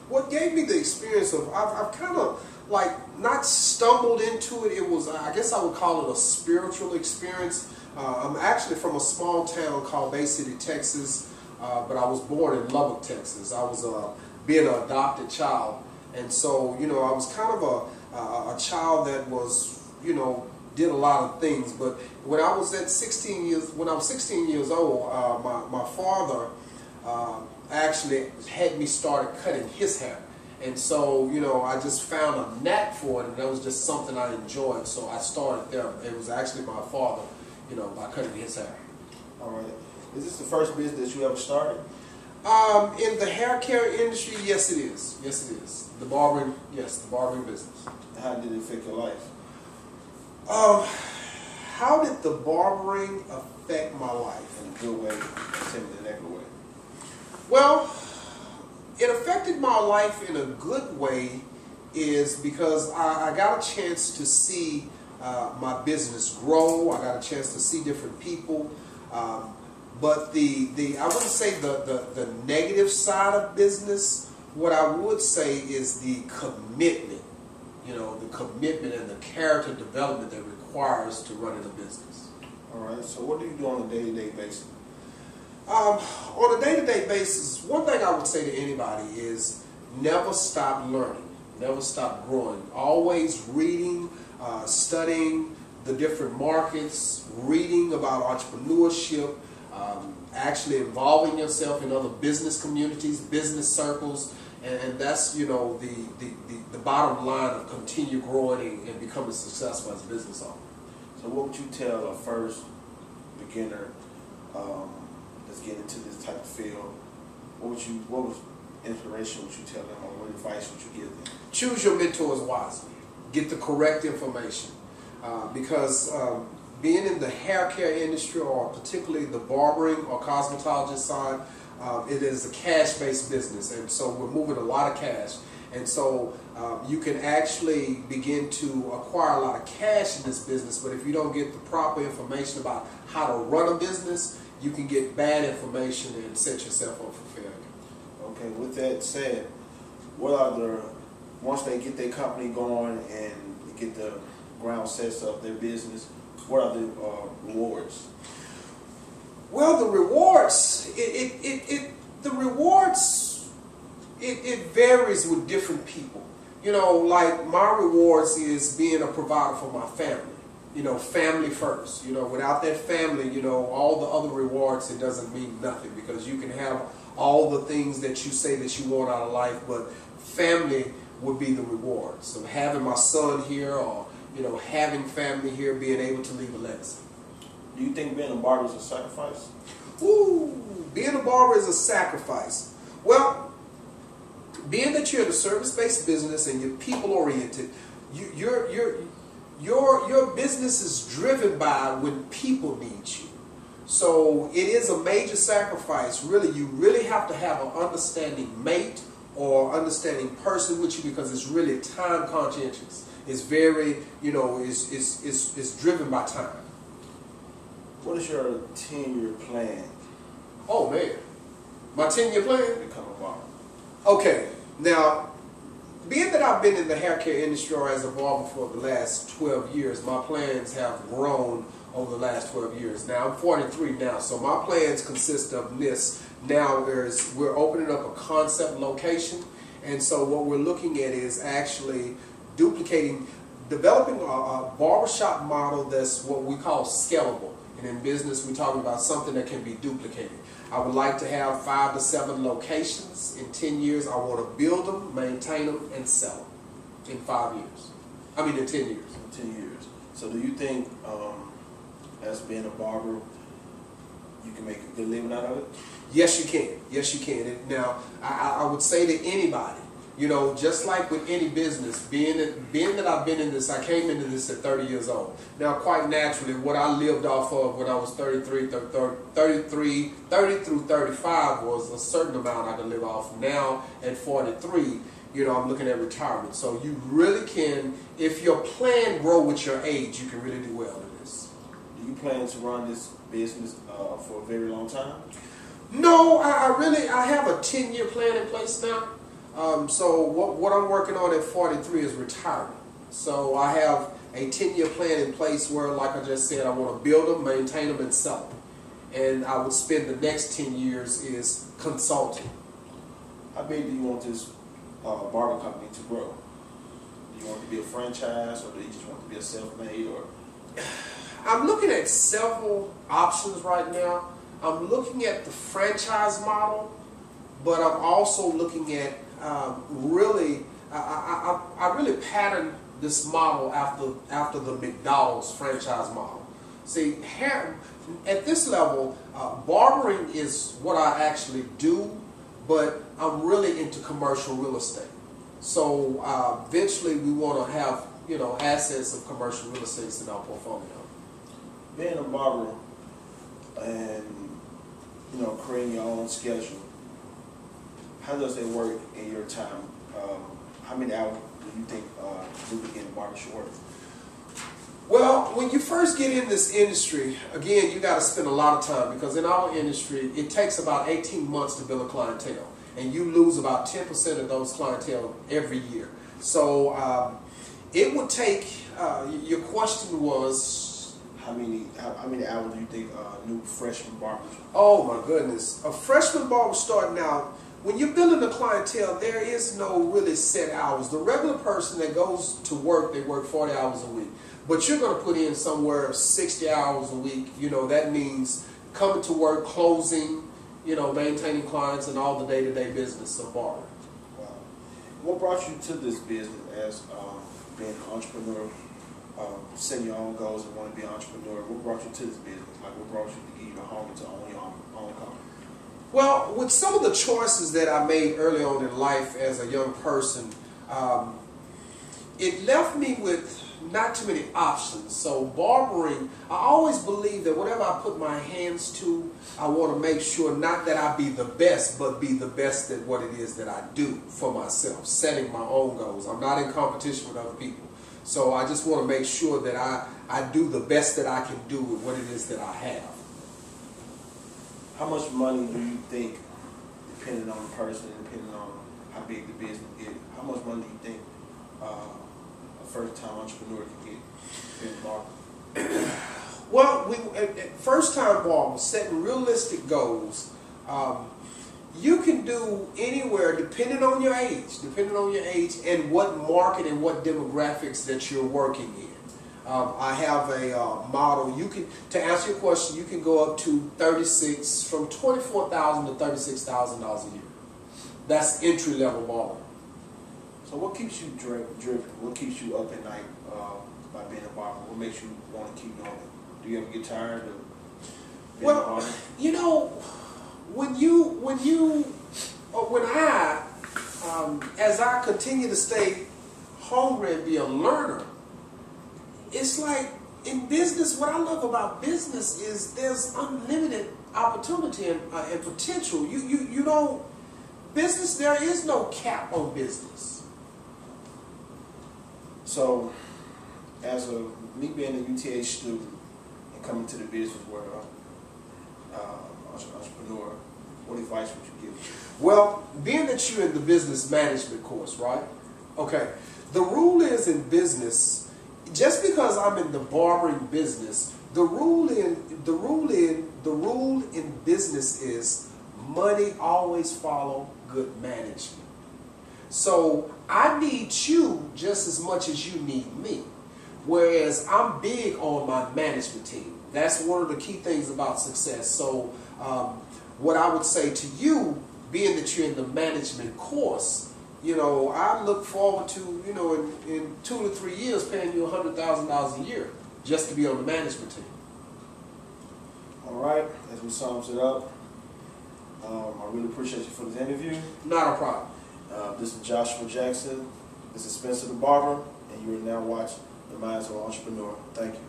What gave me the experience of, I've kind of like not stumbled into it. It was, I guess I would call it a spiritual experience. I'm actually from a small town called Bay City, Texas, but I was born in Lubbock, Texas. I was being an adopted child, and so I was kind of a child that was did a lot of things. But when I was 16 years old, my father actually had me started cutting his hair. And so, I just found a knack for it, and that was just something I enjoyed. So I started there. It was actually my father, by cutting his hair. All right. Is this the first business you ever started? In the hair care industry, yes it is. Yes it is. The barbering business. How did it affect your life? How did the barbering affect my life? In a good way, tell me the negative way. Well, it affected my life in a good way is because I got a chance to see my business grow. I got a chance to see different people. But I wouldn't say the negative side of business. What I would say is the commitment. The commitment and the character development that requires to run in a business. All right. So what do you do on a day-to-day basis? On a day-to-day basis, one thing I would say to anybody is never stop learning, never stop growing. Always reading, studying the different markets, reading about entrepreneurship, actually involving yourself in other business communities, business circles, and that's the bottom line of continue growing and becoming successful as a business owner. So what would you tell a first beginner that's getting into this type of field? What was inspiration would you tell them, or what advice would you give them? Choose your mentors wisely. Get the correct information, because being in the hair care industry, or particularly the barbering or cosmetologist side, it is a cash-based business, and so we're moving a lot of cash. And so you can actually begin to acquire a lot of cash in this business, but if you don't get the proper information about how to run a business, you can get bad information and set yourself up for failure. Okay, with that said, once they get their company going and get the ground sets up their business, what are the rewards? Well, the rewards, it varies with different people. Like my rewards is being a provider for my family. Family first. Without that family, all the other rewards, it doesn't mean nothing, because you can have all the things that you say that you want out of life, but family would be the reward. So having my son here, or having family here, being able to leave a legacy. Do you think being a barber is a sacrifice? Ooh, being a barber is a sacrifice. Well, being that you're in a service-based business and you're people-oriented, your business is driven by when people need you. So it is a major sacrifice. Really, you really have to have an understanding mate or understanding person with you, because it's really time conscientious. It's very, it's driven by time. What is your 10-year plan? Oh man, my 10-year plan? To become a barber. Okay, now, being that I've been in the hair care industry or as a barber for the last 12 years, my plans have grown over the last 12 years. Now, I'm 43 now, so my plans consist of this. Now, we're opening up a concept location, and so what we're looking at is actually developing a barbershop model that's what we call scalable. And in business, we're talking about something that can be duplicated. I would like to have 5 to 7 locations. In 10 years, I want to build them, maintain them, and sell them. In 5 years. I mean, in 10 years. In 10 years. So do you think, as being a barber, you can make a good living out of it? Yes, you can. Yes, you can. Now, I would say to anybody, just like with any business, being that I've been in this, I came into this at 30 years old. Now, quite naturally, what I lived off of when I was 30 through 35 was a certain amount I could live off. Now, at 43, I'm looking at retirement. So you really can, if your plan grow with your age, you can really do well in this. Do you plan to run this business for a very long time? No, I have a 10-year plan in place now. So what I'm working on at 43 is retirement. So I have a 10-year plan in place where, like I just said, I want to build them, maintain them, and sell them. And I would spend the next 10 years is consulting. How big do you want this barber company to grow? Do you want it to be a franchise, or do you just want it to be a self-made? Or I'm looking at several options right now. I'm looking at the franchise model, but I'm also looking at I really patterned this model after the McDonald's franchise model. See, at this level, barbering is what I actually do, but I'm really into commercial real estate. So eventually, we want to have assets of commercial real estate in our portfolio. Being a barber and creating your own schedule, how does that work in your time? How many hours do you think you begin a barber should work? Well, when you first get in this industry, again, you got to spend a lot of time, because in our industry, it takes about 18 months to build a clientele, and you lose about 10% of those clientele every year. So it would take. Your question was, how many hours do you think new freshman barbers? Oh my goodness, a freshman barber starting out. When you're building a clientele, there is no really set hours. The regular person that goes to work, they work 40 hours a week. But you're going to put in somewhere 60 hours a week. That means coming to work, closing, maintaining clients, and all the day-to-day business of barbering. Wow. What brought you to this business as being an entrepreneur, setting your own goals and wanting to be an entrepreneur? What brought you to this business? Like, what brought you to give you the home to own your own company? Well, with some of the choices that I made early on in life as a young person, it left me with not too many options. So barbering, I always believe that whatever I put my hands to, I want to make sure not that I be the best, but be the best at what it is that I do for myself, setting my own goals. I'm not in competition with other people. So I just want to make sure that I do the best that I can do with what it is that I have. How much money do you think, depending on the person, depending on how big the business is, how much money do you think a first-time entrepreneur can get in barber? Well, first-time barbers, setting realistic goals, you can do anywhere depending on your age and what market and what demographics that you're working in. I have a model. To answer your question, you can go up to from $24,000 to $36,000 a year. That's entry-level barbering. So what keeps you driven? What keeps you up at night by being a barber? What makes you want to keep doing it? Do you ever get tired of being a barber? As I continue to stay hungry and be a learner, it's like in business, what I love about business is there's unlimited opportunity and potential. Business, there is no cap on business. So, as me being a UTH student and coming to the business world, entrepreneur, what advice would you give? Well, being that you're in the business management course, right? Okay. The rule is in business, just because I'm in the barbering business, the rule in business is money always follow good management. So I need you just as much as you need me. Whereas I'm big on my management team. That's one of the key things about success. So what I would say to you, being that you're in the management course, I look forward to, in 2 to 3 years paying you $100,000 a year just to be on the management team. All right, as we sums it up, I really appreciate you for this interview. Not a problem. This is Joshua Jackson. This is Spencer the Barber, and you are now watching The Minds of an Entrepreneur. Thank you.